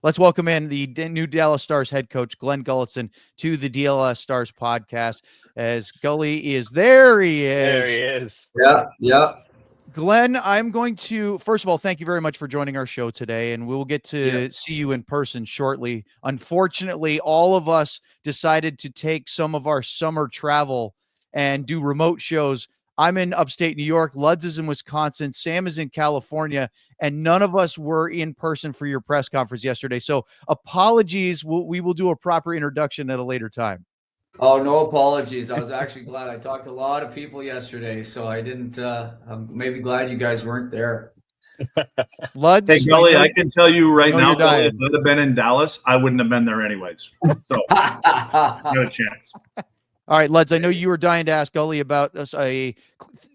Let's welcome in the new Dallas Stars head coach, Glen Gulutzan, to the DLLS Stars podcast. As Gully is there, he is. There he is. Yeah. Glen, I'm going to, first of all, thank you very much for joining our show today, and we'll get to see you in person shortly. Unfortunately, all of us decided to take some of our summer travel and do remote shows. I'm in upstate New York, Luds is in Wisconsin, Sam is in California, and none of us were in person for your press conference yesterday. So apologies. We will do a proper introduction at a later time. Oh, no apologies. I was actually glad. I talked to a lot of people yesterday, so I didn't. I'm maybe glad you guys weren't there. Luds, hey, Gully, I can tell you right now, Gully, if I'd have been in Dallas, I wouldn't have been there anyways. So, no chance. All right, Luds, I know you were dying to ask Gully about a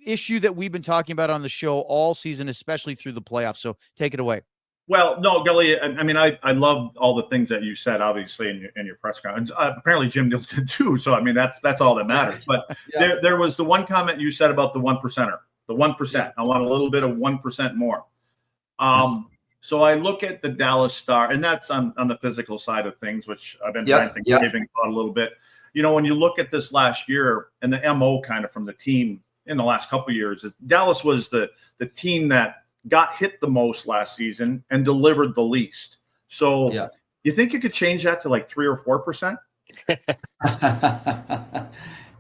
issue that we've been talking about on the show all season, especially through the playoffs. So take it away. Well, no, Gully, I mean, I love all the things that you said, obviously, in your press conference. Apparently, Jim Nill did too. So, I mean, that's all that matters. But there was the one comment you said about the 1%er, the 1%. I want a little bit of 1% more. So I look at the Dallas Star, and that's on the physical side of things, which I've been trying to think about a little bit. You know, when you look at this last year and the MO kind of from the team in the last couple of years, is Dallas was the team that got hit the most last season and delivered the least. So you think you could change that to like 3 or 4%?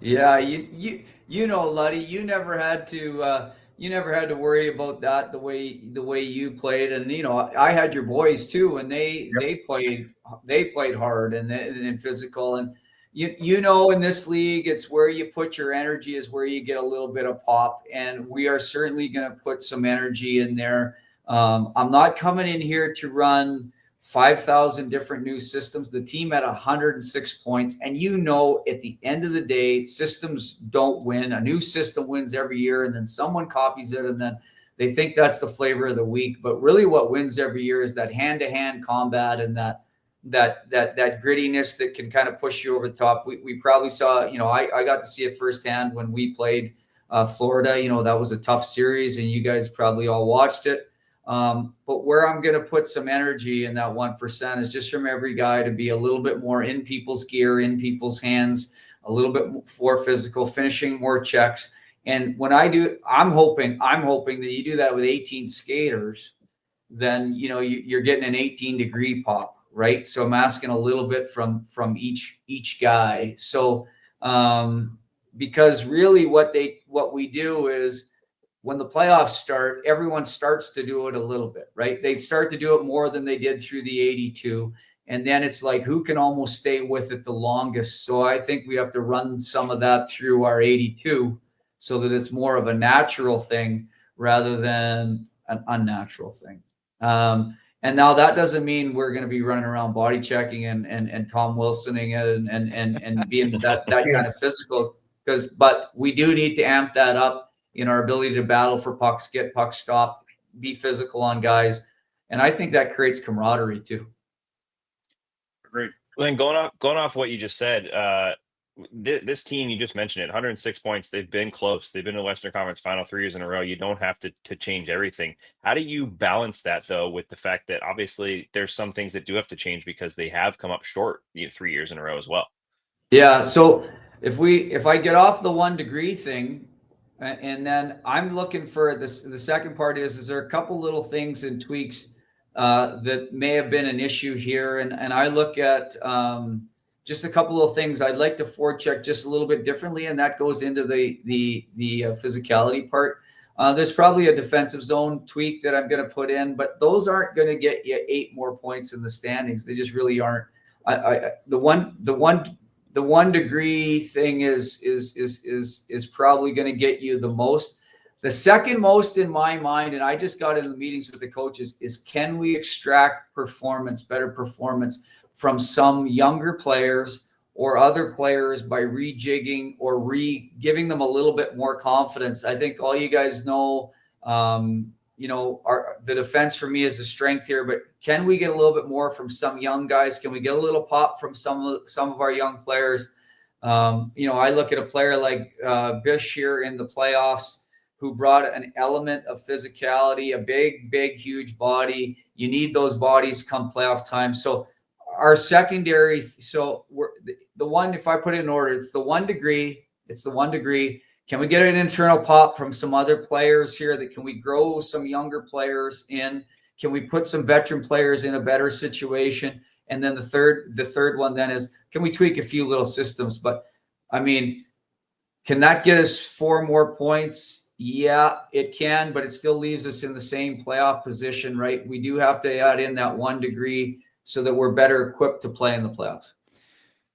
Yeah, you know, Luddy, you never had to worry about that the way you played. And you know, I had your boys too, and they played hard and physical. And you know, in this league, it's where you put your energy is where you get a little bit of pop, and we are certainly going to put some energy in there. I'm not coming in here to run 5,000 different new systems. The team had 106 points, and you know, at the end of the day, systems don't win. A new system wins every year, and then someone copies it, and then they think that's the flavor of the week. But really, what wins every year is that hand-to-hand combat and that grittiness that can kind of push you over the top. We probably saw, you know, I got to see it firsthand when we played Florida. You know, that was a tough series, and you guys probably all watched it. But where I'm going to put some energy in that 1% is just from every guy to be a little bit more in people's gear, in people's hands, a little bit more physical, finishing more checks. And when I do, I'm hoping that you do that with 18 skaters, then, you know, you're getting an 18-degree pop. Right. So I'm asking a little bit from each guy. So because really what we do is when the playoffs start, everyone starts to do it a little bit, right? They start to do it more than they did through the 82. And then it's like, who can almost stay with it the longest? So I think we have to run some of that through our 82 so that it's more of a natural thing rather than an unnatural thing. And now that doesn't mean we're going to be running around body checking and Tom Wilsoning it and being that kind of physical, but we do need to amp that up in our ability to battle for pucks, get pucks stopped, be physical on guys. And I think that creates camaraderie too. Great. Well, then going off what you just said, this team, you just mentioned it, 106 points. They've been close. They've been in the Western Conference Final 3 years in a row. You don't have to change everything. How do you balance that, though, with the fact that obviously there's some things that do have to change because they have come up short 3 years in a row as well? Yeah. So if I get off the 1 degree thing, and then I'm looking for this, the second part is there a couple little things and tweaks that may have been an issue here, and I look at just a couple of things I'd like to forecheck just a little bit differently, and that goes into the physicality part. There's probably a defensive zone tweak that I'm going to put in, but those aren't going to get you 8 more points in the standings. They just really aren't. The 1 degree thing is probably going to get you the most. The second most in my mind, and I just got into the meetings with the coaches, is can we extract better performance from some younger players or other players by rejigging or giving them a little bit more confidence. I think all you guys know, the defense for me is a strength here, but can we get a little bit more from some young guys? Can we get a little pop from some of our young players? I look at a player like Bish here in the playoffs, who brought an element of physicality, a big, huge body. You need those bodies come playoff time. So our secondary, so we're the one, if I put it in order, it's the 1 degree. It's the 1 degree. Can we get an internal pop from some other players here? That can we grow some younger players in? Can we put some veteran players in a better situation? And then the third one then is, can we tweak a few little systems? But I mean, can that get us 4 more points? Yeah, it can, but it still leaves us in the same playoff position, right? We do have to add in that 1 degree so that we're better equipped to play in the playoffs.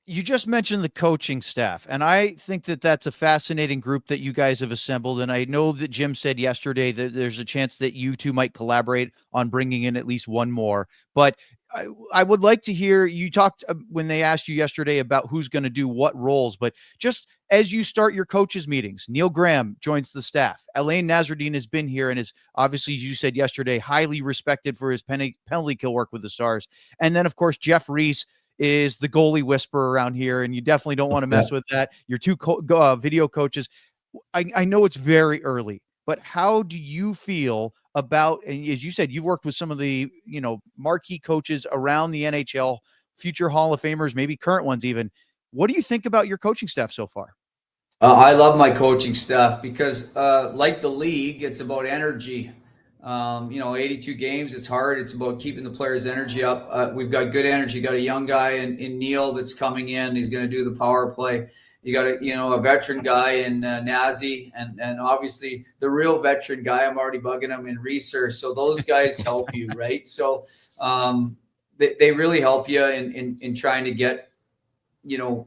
You just mentioned the coaching staff, and I think that that's a fascinating group that you guys have assembled. And I know that Jim said yesterday that there's a chance that you two might collaborate on bringing in at least one more. But I would like to hear, you talked when they asked you yesterday about who's going to do what roles, but just as you start your coaches meetings, Neil Graham joins the staff. Alain Nasruddin has been here and is obviously, as you said yesterday, highly respected for his penalty kill work with the Stars. And then of course, Jeff Reese is the goalie whisperer around here, and you definitely don't want to mess with that. Your two video coaches. I know it's very early, but how do you feel about, and as you said, you've worked with some of the, marquee coaches around the NHL, future Hall of Famers, maybe current ones even. What do you think about your coaching staff so far? I love my coaching staff because like the league, it's about energy. 82 games, it's hard. It's about keeping the players' energy up. We've got good energy. Got a young guy in Neil that's coming in. He's going to do the power play. You got a veteran guy in Nazi, and obviously the real veteran guy. I'm already bugging him in research. So those guys help you, right? So they really help you in trying to get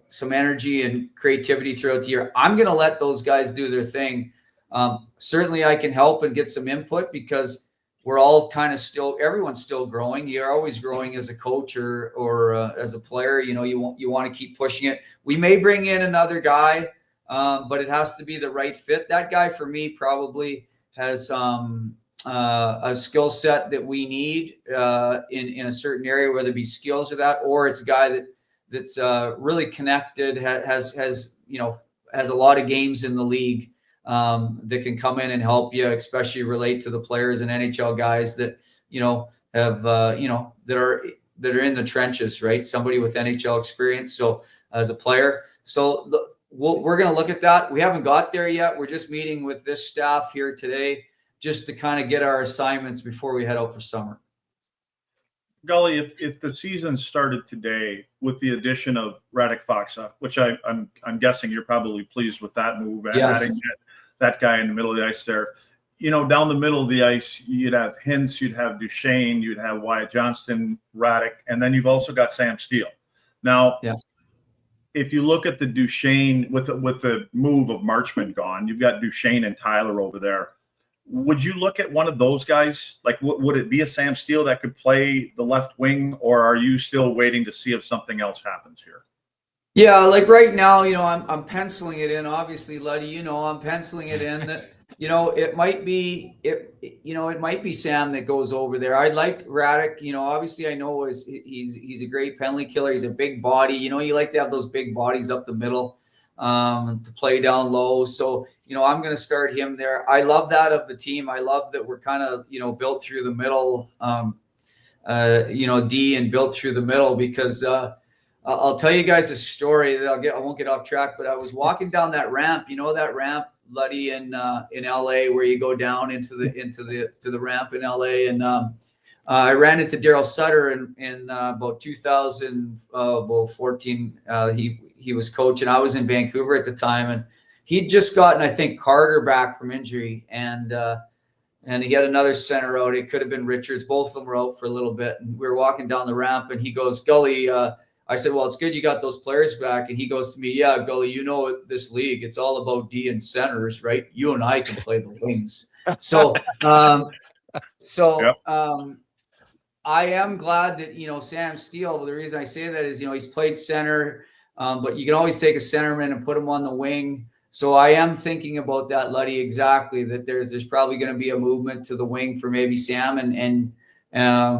some energy and creativity throughout the year. I'm going to let those guys do their thing. Certainly I can help and get some input because we're all kind of everyone's still growing. You're always growing as a coach or as a player. You want to keep pushing it. We may bring in another guy, but it has to be the right fit. That guy for me probably has a skill set that we need in a certain area, whether it be skills or that, or it's a guy that's really connected, has a lot of games in the league. That can come in and help you, especially relate to the players and NHL guys that have that are in the trenches, right? Somebody with NHL experience. So as a player, we're going to look at that. We haven't got there yet. We're just meeting with this staff here today just to kind of get our assignments before we head out for summer. Gully, if the season started today with the addition of Radek Faksa, which I'm guessing you're probably pleased with that move, and yes, adding that guy in the middle of the ice there, down the middle of the ice, you'd have Hintz, you'd have Duchesne, you'd have Wyatt Johnston, Radek, and then you've also got Sam Steele. Now, yes, if you look at the Duchesne with the move of Marchment gone, you've got Duchesne and Tyler over there. Would you look at one of those guys? Like, would it be a Sam Steele that could play the left wing, or are you still waiting to see if something else happens here? Yeah, like right now, I'm penciling it in. Obviously, Luddy, I'm penciling it in that, it might be it might be Sam that goes over there. I like Radek. Obviously, I know he's a great penalty killer. He's a big body. You like to have those big bodies up the middle to play down low. So I'm going to start him there. I love that of the team. I love that we're kind of built through the middle. D and built through the middle because. I'll tell you guys a story that I won't get off track, but I was walking down that ramp, that ramp, Luddy, in LA, where you go down into the ramp in LA. And I ran into Daryl Sutter in about 2014. He was coaching. I was in Vancouver at the time, and he'd just gotten, I think, Carter back from injury. And he had another center out. It could have been Richards. Both of them were out for a little bit. And we were walking down the ramp, and he goes, Gully, I said, well, it's good you got those players back. And he goes to me, yeah, Gully, this league, it's all about D and centers, right? You and I can play the wings. So, I am glad that, Sam Steele, but the reason I say that is, he's played center, but you can always take a centerman and put him on the wing. So I am thinking about that, Luddy, exactly, that there's probably going to be a movement to the wing for maybe Sam. And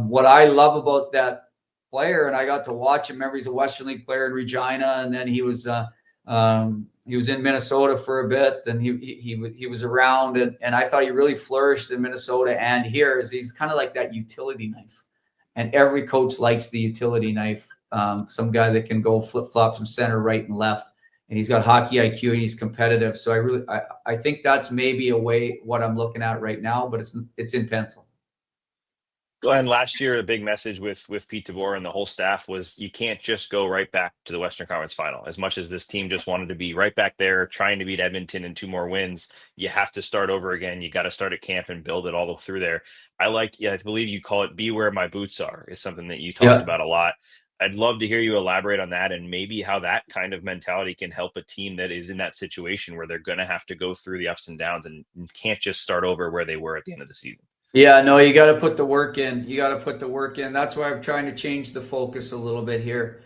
what I love about that player, and I got to watch him. Remember, he's a Western League player in Regina, and then he was He was in Minnesota for a bit, and he was around, and I thought he really flourished in Minnesota and here. He's kind of like that utility knife, and every coach likes the utility knife. Some guy that can go flip flop from center, right, and left, and he's got hockey IQ and he's competitive. So I think that's maybe a way what I'm looking at right now, but it's in pencil. Glenn, last year, a big message with Pete DeBoer and the whole staff was you can't just go right back to the Western Conference Final. As much as this team just wanted to be right back there, trying to beat Edmonton in 2 more wins, you have to start over again. You got to start at camp and build it all the through there. I believe you call it "Be Where My Boots Are" is something that you talked about a lot. I'd love to hear you elaborate on that and maybe how that kind of mentality can help a team that is in that situation where they're going to have to go through the ups and downs and can't just start over where they were at the end of the season. Yeah, no, you got to put the work in. That's why I'm trying to change the focus a little bit here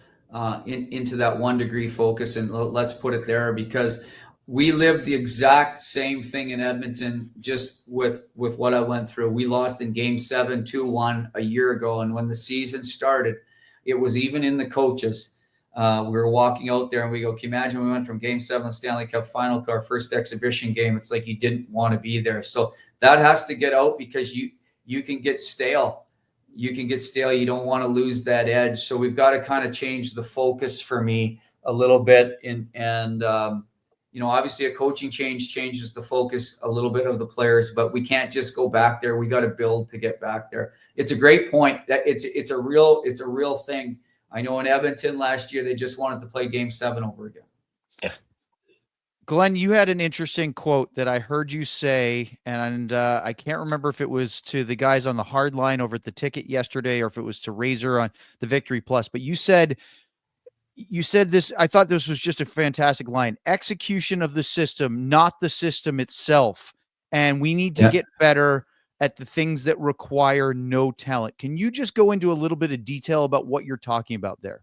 into that 1 degree focus. And let's put it there, because we lived the exact same thing in Edmonton, just with what I went through. We lost in Game 7, 2-1 a year ago. And when the season started, it was even in the coaches. We were walking out there and we go, can you imagine we went from Game 7 Stanley Cup final to our first exhibition game? It's like you didn't want to be there. So that has to get out, because you can get stale. You don't want to lose that edge. So we've got to kind of change the focus for me a little bit. And obviously a coaching change changes the focus a little bit of the players, but we can't just go back there. We got to build to get back there. It's a great point. That it's a real thing. I know in Edmonton last year, they just wanted to play Game 7 over again. Yeah. Glenn, you had an interesting quote that I heard you say, and I can't remember if it was to the guys on the hard line over at the ticket yesterday or if it was to Razor on the Victory Plus, but you said this, I thought this was just a fantastic line: execution of the system, not the system itself. And we need to get better at the things that require no talent. Can you just go into a little bit of detail about what you're talking about there?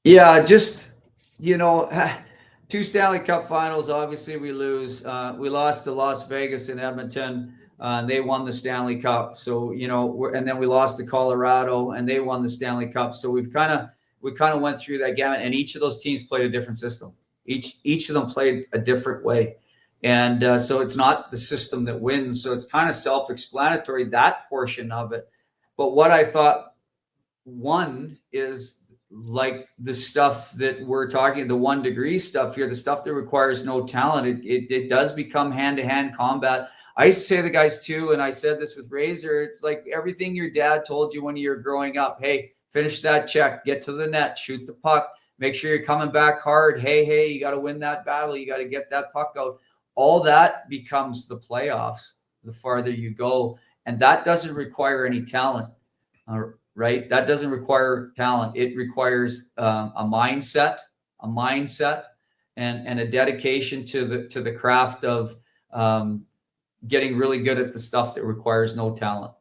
Yeah, just, 2 Stanley Cup finals. Obviously we lose. We lost to Las Vegas and Edmonton. They won the Stanley Cup. So, and then we lost to Colorado and they won the Stanley Cup. So we kind of went through that gamut, and each of those teams played a different system. Each of them played a different way. And so it's not the system that wins. So it's kind of self-explanatory, that portion of it. But what I thought won is like the stuff that we're talking, the 1 degree stuff here, the stuff that requires no talent. It does become hand-to-hand combat. I used to say to the guys too, and I said this with Razor, it's like everything your dad told you when you were growing up. Hey, finish that check, get to the net, shoot the puck, make sure you're coming back hard. Hey, you got to win that battle. You got to get that puck out. All that becomes the playoffs the farther you go. And that doesn't require any talent, right? That doesn't require talent. It requires a mindset, and a dedication to the craft of getting really good at the stuff that requires no talent.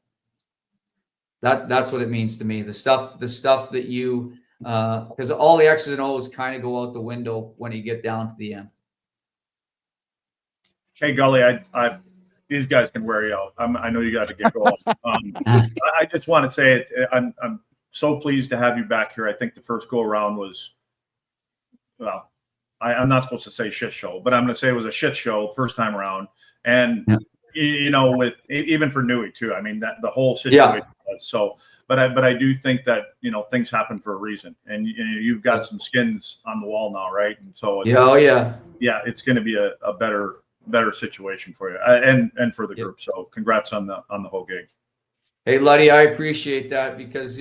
That's what it means to me. The stuff that you, because all the X's and O's kind of go out the window when you get down to the end. Hey, Gully, I these guys can wear you out. I know you got to get going. I just want to say I'm so pleased to have you back here. I think the first go around was, well, I'm not supposed to say shit show, but I'm going to say it was a shit show first time around. And with even for Newey too. I mean, that the whole situation was so. But I do think that things happen for a reason, and you've got some skins on the wall now, right? And so it's going to be a better situation for you and for the group. So congrats on the whole gig. Hey, Luddy, I appreciate that, because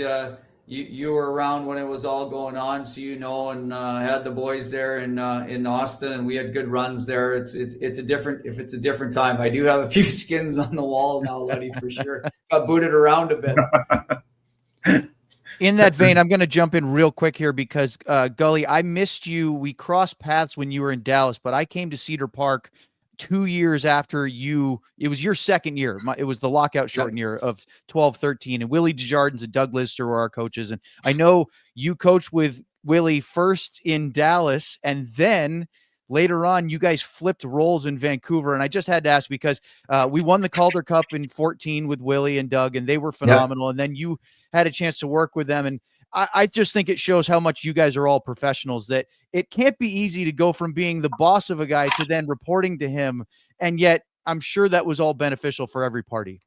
you were around when it was all going on, so and had the boys there in Austin, and we had good runs there. It's a different time. I do have a few skins on the wall now, Luddy, for sure. Got booted around a bit. In that vein, I'm going to jump in real quick here because, Gully, I missed you. We crossed paths when you were in Dallas, but I came to Cedar Park 2 years after you. It was your second year. It was the lockout-shortened year of 12-13, and Willie Desjardins and Doug Lister were our coaches. And I know you coached with Willie first in Dallas, and then later on, you guys flipped roles in Vancouver. And I just had to ask because we won the Calder Cup in 14 with Willie and Doug, and they were phenomenal. And then you had a chance to work with them. And I just think it shows how much you guys are all professionals, that it can't be easy to go from being the boss of a guy to then reporting to him. And yet I'm sure that was all beneficial for every party.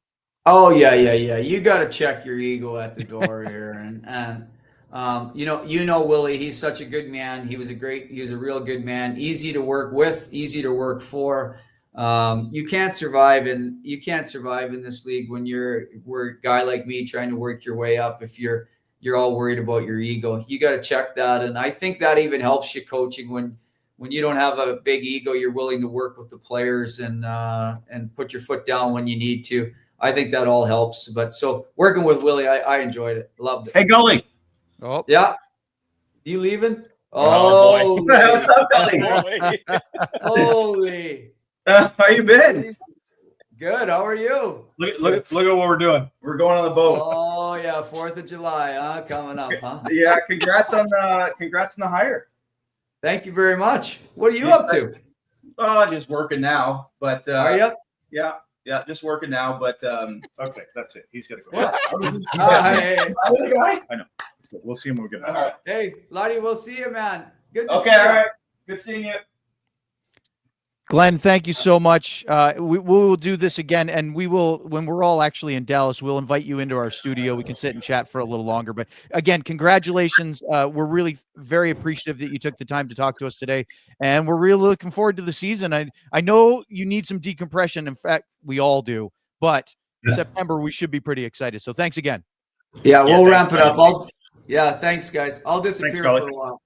Oh yeah. You got to check your ego at the door here, and Willie. He's such a good man. He was a real good man. Easy to work with, easy to work for. You can't survive in this league when you're a guy like me trying to work your way up. If you're all worried about your ego, you got to check that. And I think that even helps you coaching when you don't have a big ego. You're willing to work with the players and put your foot down when you need to. I think that all helps. But so working with Willie, I enjoyed it. Loved it. Hey, Gully. Oh, Yeah. You leaving? Oh, boy. What's up, Gully? Holy. How you been? Good. How are you? Look at what we're doing. We're going on the boat. Oh yeah, 4th of July, coming up, huh? Yeah, congrats on the hire. Thank you very much. What are you up to? Oh, just working now, but Are you? yeah, just working now, but Okay, that's it. He's gonna go. Hey, I know. We'll see him when we get all back. right. hey, Lottie, we'll see you, man. Good to see Okay, you. all right. Good seeing you. Glenn, thank you so much. We will do this again, and we will, when we're all actually in Dallas, we'll invite you into our studio. We can sit and chat for a little longer. But again, congratulations. We're really very appreciative that you took the time to talk to us today, and we're really looking forward to the season. I know you need some decompression. In fact, we all do. But September, we should be pretty excited. So thanks again. Yeah, we'll thanks, ramp it up. Lottie. Thanks, guys. I'll disappear Gully. for a while.